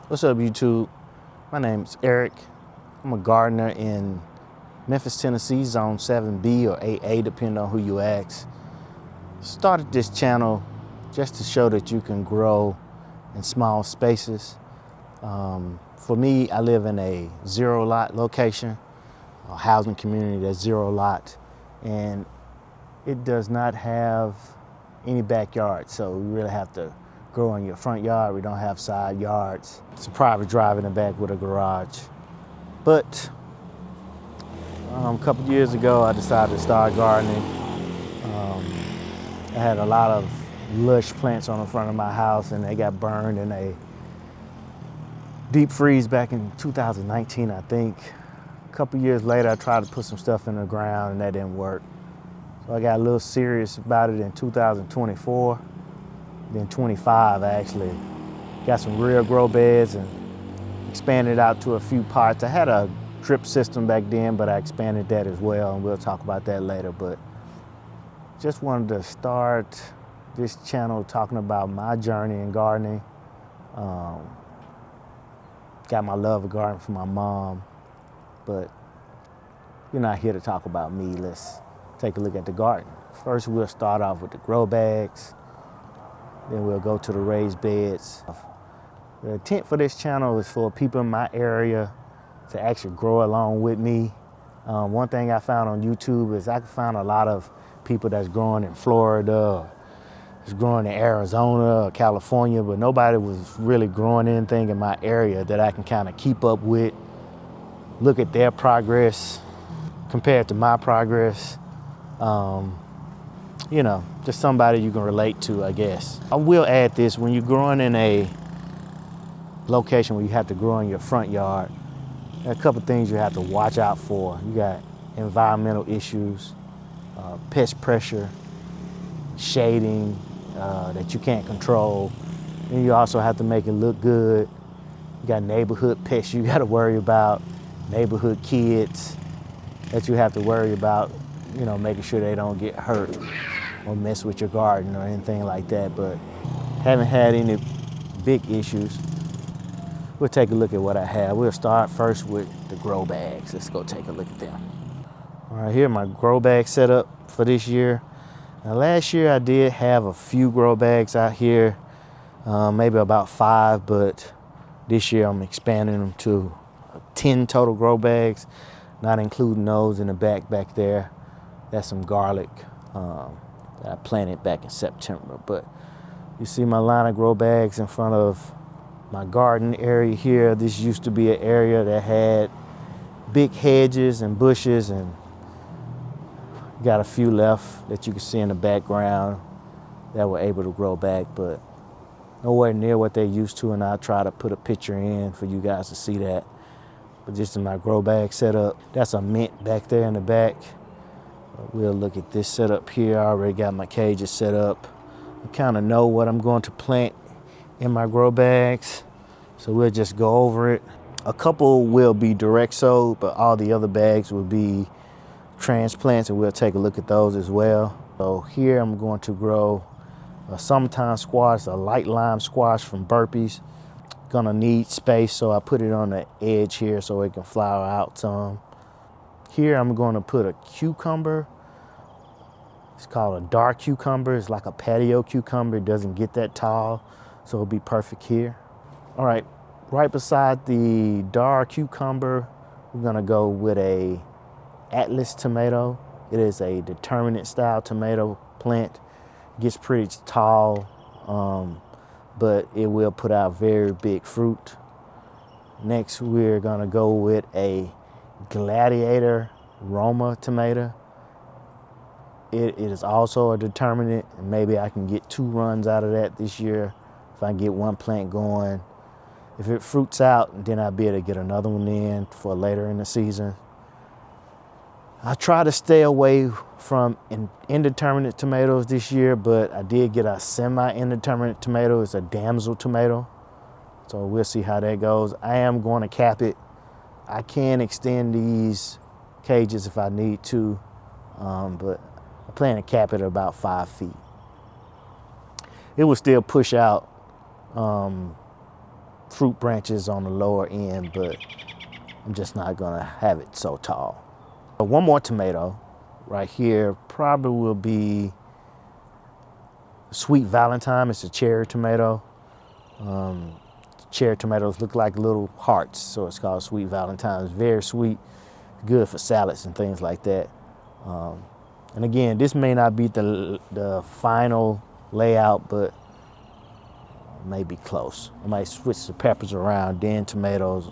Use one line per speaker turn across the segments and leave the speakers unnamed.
What's up, YouTube? My name's Eric. I'm a gardener in Memphis, Tennessee, Zone 7B or 8A, depending on who you ask. Started this channel just to show that you can grow in small spaces. For me, I live in a zero lot location, a housing community that's zero lot, and it does not have any backyard, so we really have to grow in your front yard. We don't have side yards. It's a private drive in the back with a garage. But a couple years ago, I decided to start gardening. I had a lot of lush plants on the front of my house, and they got burned in a deep freeze back in 2019, I think. A couple years later, I tried to put some stuff in the ground, and that didn't work. So I got a little serious about it in 2024. Then 25, I actually got some real grow beds and expanded out to a few parts. I had a drip system back then, but I expanded that as well, and we'll talk about that later. But just wanted to start this channel talking about my journey in gardening. Got my love of gardening from my mom, but we're not here to talk about me. Let's take a look at the garden. First, we'll start off with the grow bags. Then we'll go to the raised beds. The intent for this channel is for people in my area to actually grow along with me. One thing I found on YouTube is I can find a lot of people that's growing in Florida, or is growing in Arizona or California, but nobody was really growing anything in my area that I can kind of keep up with, look at their progress compared to my progress. You know, just somebody you can relate to, I guess. I will add this: when you're growing in a location where you have to grow in your front yard, there are a couple things you have to watch out for. You got environmental issues, pest pressure, shading that you can't control. And you also have to make it look good. You got neighborhood pests you got to worry about, neighborhood kids that you have to worry about, you know, making sure they don't get hurt or mess with your garden or anything like that. But haven't had any big issues. We'll take a look at what I have. We'll start first with the grow bags. Let's go take a look at them. All right, here are my grow bag setup for this year. Now, last year I did have a few grow bags out here, maybe about 5, but this year I'm expanding them to 10 total grow bags, not including those in the back there. That's some garlic that I planted back in September. But you see my line of grow bags in front of my garden area here. This used to be an area that had big hedges and bushes, and got a few left that you can see in the background that were able to grow back, but nowhere near what they used to, and I'll try to put a picture in for you guys to see that. But just in my grow bag setup, that's a mint back there in the back. We'll look at this setup here. I already got my cages set up. I kind of know what I'm going to plant in my grow bags, so we'll just go over it. A couple will be direct sowed, but all the other bags will be transplants, and we'll take a look at those as well. So here I'm going to grow a summertime squash, a light lime squash from Burpees. Gonna need space, so I put it on the edge here so it can flower out some. Here I'm going to put a cucumber. It's called a dark cucumber. It's like a patio cucumber. It doesn't get that tall, so it'll be perfect here. All right, right beside the dark cucumber, we're gonna go with a Atlas tomato. It is a determinate style tomato plant. It gets pretty tall, but it will put out very big fruit. Next, we're gonna go with a Gladiator Roma tomato. It is also a determinate, and maybe I can get 2 runs out of that this year if I can get one plant going. If it fruits out, then I'll be able to get another one in for later in the season. I try to stay away from indeterminate tomatoes this year, but I did get a semi-indeterminate tomato. It's a damsel tomato, so we'll see how that goes. I am going to cap it. I can extend these cages if I need to, but I plan to cap it at about 5 feet. It will still push out fruit branches on the lower end, but I'm just not gonna have it so tall. One more tomato right here probably will be Sweet Valentine. It's a cherry tomato. Cherry tomatoes look like little hearts, so it's called Sweet Valentine. It's very sweet, good for salads and things like that. And again, this may not be the final layout, but maybe close. I might switch the peppers around, then tomatoes,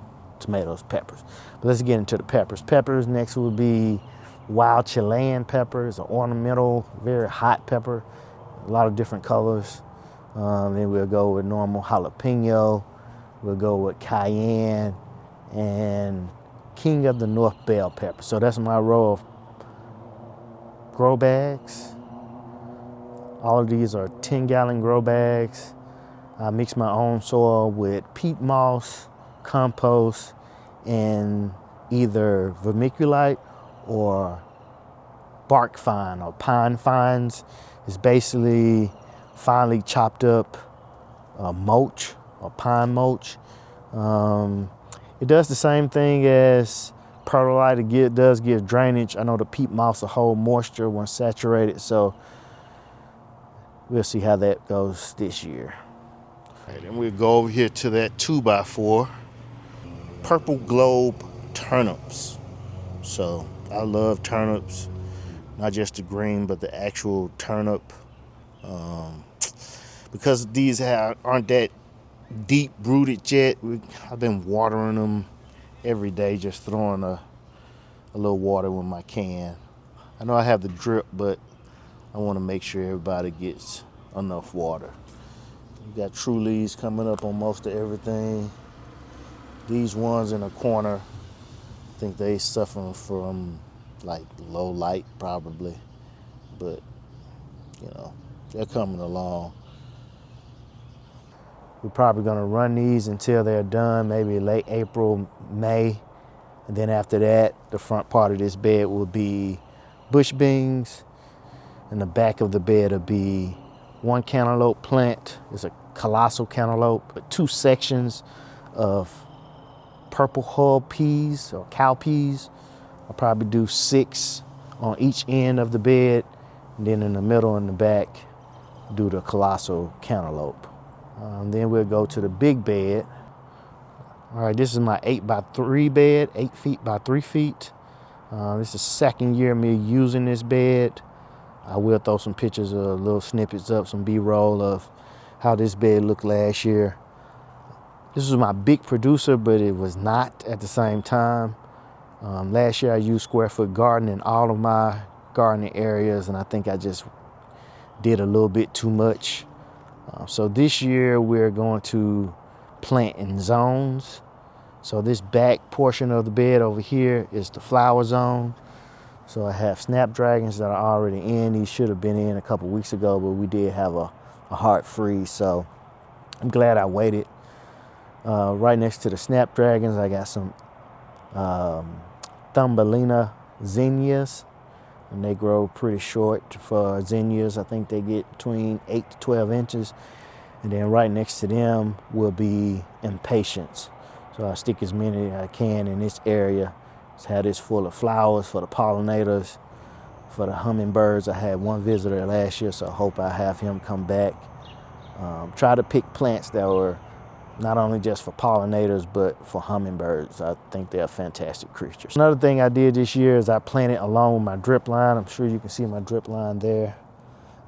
peppers. But let's get into the peppers. Peppers next will be wild Chilean peppers, an ornamental, very hot pepper, a lot of different colors. Then we'll go with normal jalapeno. We'll go with cayenne and King of the North bell pepper. So that's my row of grow bags. All of these are 10-gallon grow bags. I mix my own soil with peat moss, compost, and either vermiculite or bark fine or pine fines. It's basically finely chopped up mulch or pine mulch. It does the same thing as perlite. It does give drainage. I know the peat moss will hold moisture when saturated, so we'll see how that goes this year. All right, then we'll go over here to that 2x4 purple globe turnips. So I love turnips, not just the green, but the actual turnip. Because these aren't that deep rooted yet, I've been watering them every day, just throwing a little water with my can. I know I have the drip, but I want to make sure everybody gets enough water. You got true leaves coming up on most of everything. These ones in the corner, I think they suffering from like low light probably, but you know, they're coming along. We're probably gonna run these until they're done, maybe late April, May. And then after that, the front part of this bed will be bush beans, and the back of the bed will be one cantaloupe plant. It's a colossal cantaloupe, but 2 sections of purple hull peas or cow peas. I'll probably do 6 on each end of the bed, and then in the middle and the back, do the colossal cantaloupe. Then we'll go to the big bed. All right, this is my 8x3 bed, 8 feet by 3 feet. This is the second year of me using this bed. I will throw some pictures of little snippets up, some B-roll of how this bed looked last year. This was my big producer, but it was not at the same time. Last year I used square foot garden in all of my gardening areas, and I think I just did a little bit too much. So this year we're going to plant in zones. So this back portion of the bed over here is the flower zone. So I have snapdragons that are already in. These should have been in a couple weeks ago, but we did have a hard freeze. So I'm glad I waited. Right next to the snapdragons, I got some Thumbelina zinnias, and they grow pretty short for zinnias. I think they get between 8 to 12 inches. And then right next to them will be impatiens. So I stick as many as I can in this area. Just have this full of flowers for the pollinators, for the hummingbirds. I had one visitor last year, so I hope I have him come back. Try to pick plants that were not only just for pollinators, but for hummingbirds. I think they're fantastic creatures. Another thing I did this year is I planted along with my drip line. I'm sure you can see my drip line there.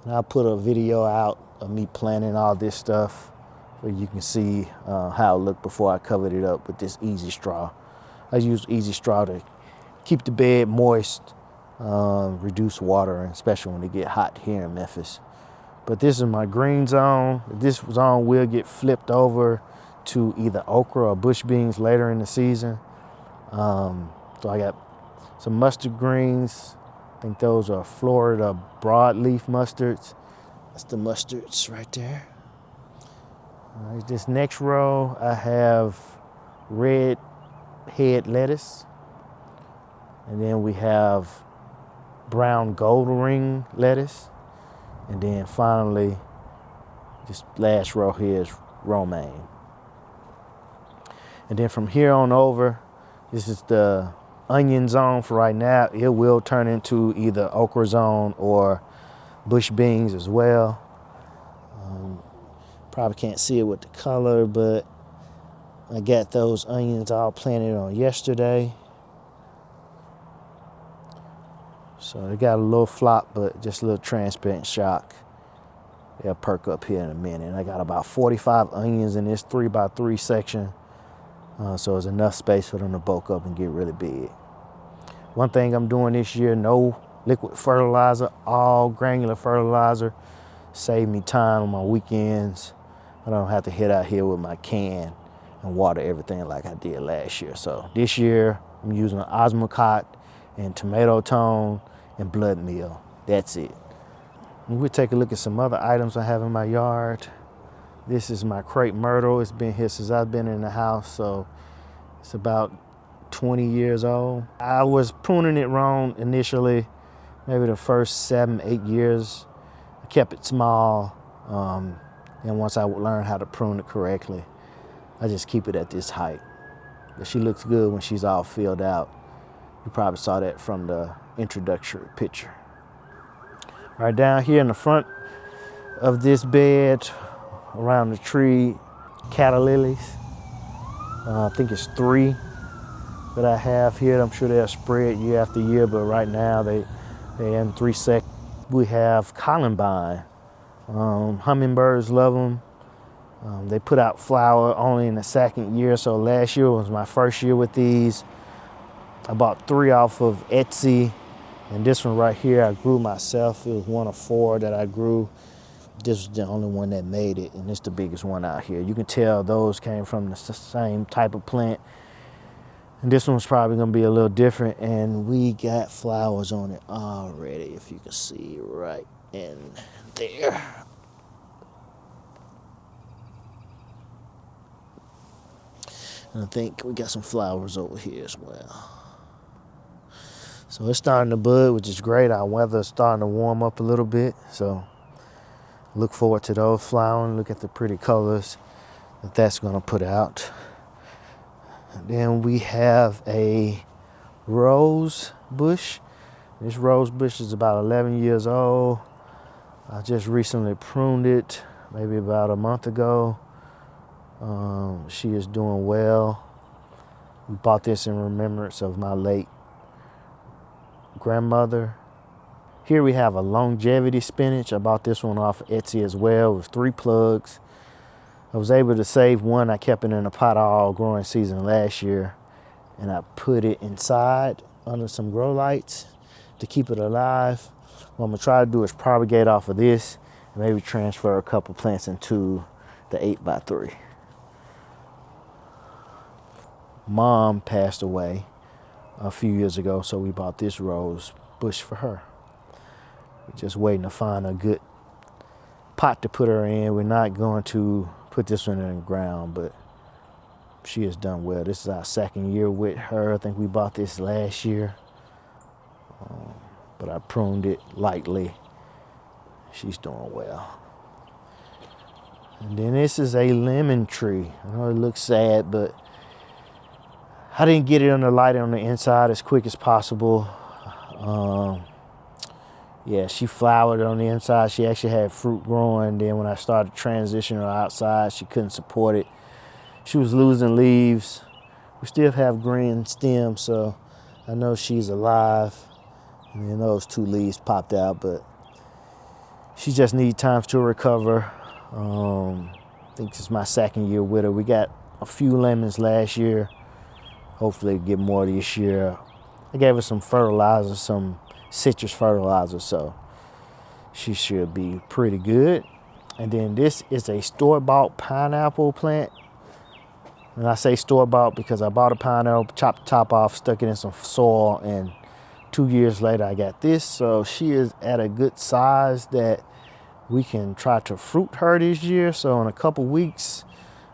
And I'll put a video out of me planting all this stuff where you can see how it looked before I covered it up with this easy straw. I use easy straw to keep the bed moist, reduce water, especially when it get hot here in Memphis. But this is my green zone. This zone will get flipped over to either okra or bush beans later in the season. So I got some mustard greens. I think those are Florida broadleaf mustards. That's the mustards right there. All right, this next row, I have red head lettuce. And then we have brown gold ring lettuce. And then finally, this last row here is romaine. And then from here on over, this is the onion zone for right now. It will turn into either okra zone or bush beans as well. Probably can't see it with the color, but I got those onions all planted on yesterday. So they got a little flop, but just a little transparent shock. They'll perk up here in a minute. I got about 45 onions in this 3x3 section. So there's enough space for them to bulk up and get really big. One thing I'm doing this year, no liquid fertilizer, all granular fertilizer. Save me time on my weekends. I don't have to head out here with my can and water everything like I did last year. So this year I'm using osmocot and tomato tone and blood meal. That's it. And we'll take a look at some other items I have in my yard. This is my crepe myrtle. It's been here since I've been in the house, so it's about 20 years old. I was pruning it wrong initially, maybe the first 7-8 years. I kept it small, and once I learned how to prune it correctly, I just keep it at this height. But she looks good when she's all filled out. You probably saw that from the introductory picture. Right down here in the front of this bed, around the tree, cattle lilies. I think it's 3 that I have here. I'm sure they'll spread year after year, but right now they're in 3 sections. We have columbine. Hummingbirds love them. They put out flower only in the second year, so last year was my first year with these. I bought 3 off of Etsy, and this one right here I grew myself. It was one of 4 that I grew. This was the only one that made it, and it's the biggest one out here. You can tell those came from the same type of plant. And this one's probably gonna be a little different, and we got flowers on it already, if you can see right in there. And I think we got some flowers over here as well. So it's starting to bud, which is great. Our weather's starting to warm up a little bit, so look forward to those flowering. Look at the pretty colors that that's gonna put out. And then we have a rose bush. This rose bush is about 11 years old. I just recently pruned it, maybe about a month ago. She is doing well. We bought this in remembrance of my late grandmother. Here we have a longevity spinach. I bought this one off Etsy as well with 3 plugs. I was able to save one. I kept it in a pot all growing season last year, and I put it inside under some grow lights to keep it alive. What I'm gonna try to do is propagate off of this and maybe transfer a couple plants into the 8x3. Mom passed away a few years ago, so we bought this rose bush for her. We're just waiting to find a good pot to put her in. We're not going to put this one in the ground, but she has done well. This is our 2nd year with her. I think we bought this last year, but I pruned it lightly. She's doing well. And then this is a lemon tree. I know it looks sad, but I didn't get it under light on the inside as quick as possible. Yeah, she flowered on the inside. She actually had fruit growing. Then when I started transitioning her outside, she couldn't support it. She was losing leaves. We still have green stems, so I know she's alive. And then those 2 leaves popped out, but she just needs time to recover. I think this is my 2nd year with her. We got a few lemons last year. Hopefully get more this year. I gave her some fertilizer, some citrus fertilizer, so she should be pretty good. And then this is a store-bought pineapple plant. And I say store-bought because I bought a pineapple, chopped the top off, stuck it in some soil, and 2 years later I got this. So she is at a good size that we can try to fruit her this year. So in a couple weeks,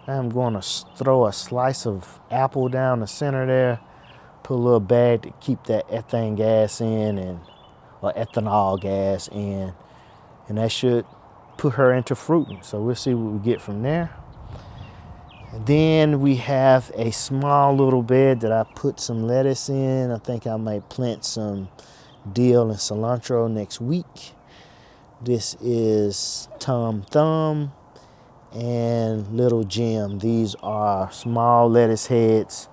I'm going to throw a slice of apple down the center there, put a little bag to keep that ethane gas in, or ethanol gas in, and that should put her into fruiting. So we'll see what we get from there. And then we have a small little bed that I put some lettuce in. I think I might plant some dill and cilantro next week. This is Tom Thumb and Little Jim. These are small lettuce heads,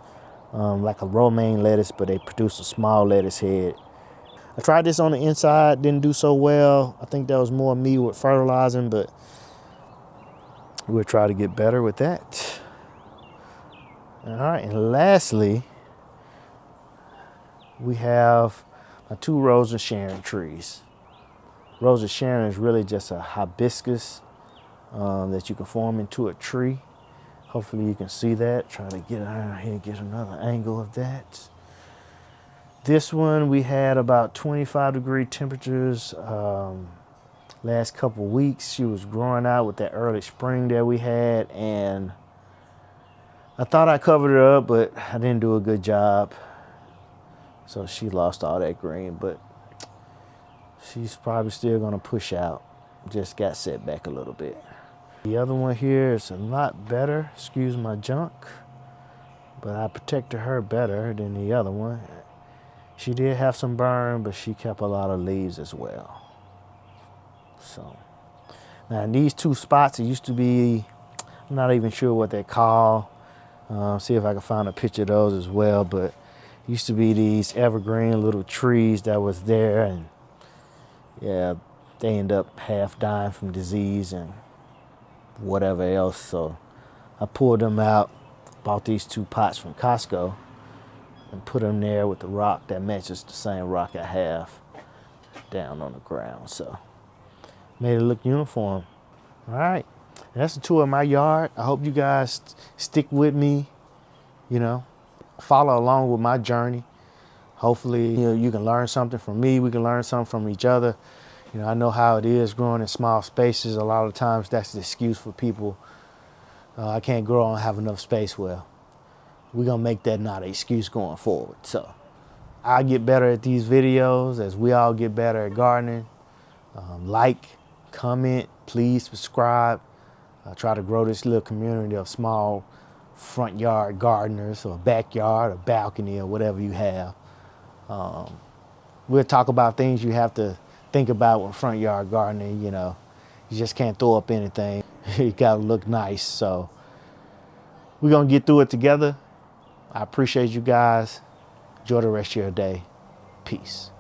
like a romaine lettuce, but they produce a small lettuce head. I tried this on the inside, didn't do so well. I think that was more me with fertilizing, but we'll try to get better with that. All right, and lastly, we have my 2 Rose of Sharon trees. Rose of Sharon is really just a hibiscus that you can form into a tree. Hopefully you can see that. Try to get out here and get another angle of that. This one we had about 25-degree temperatures last couple weeks. She was growing out with that early spring that we had, and I thought I covered her up, but I didn't do a good job. So she lost all that green, but she's probably still gonna push out. Just got set back a little bit. The other one here is a lot better, excuse my junk, but I protected her better than the other one. She did have some burn, but she kept a lot of leaves as well. So now in these 2 spots, it used to be, I'm not even sure what they're called. See if I can find a picture of those as well, but it used to be these evergreen little trees that was there, and yeah, they end up half dying from disease and whatever else. So I pulled them out, bought these 2 pots from Costco, and put them there with the rock that matches the same rock I have down on the ground. So made it look uniform. All right, and that's a tour of my yard. I hope you guys stick with me, you know, follow along with my journey. Hopefully, you can learn something from me. We can learn something from each other. I know how it is growing in small spaces. A lot of times that's the excuse for people. I can't grow and have enough space. Well, we're gonna make that not an excuse going forward. So I get better at these videos as we all get better at gardening. Like, comment, please subscribe. I try to grow this little community of small front yard gardeners, or backyard or balcony or whatever you have. We'll talk about things you have to think about with front yard gardening. You just can't throw up anything. You gotta look nice. So we're gonna get through it together. I appreciate you guys. Enjoy the rest of your day. Peace.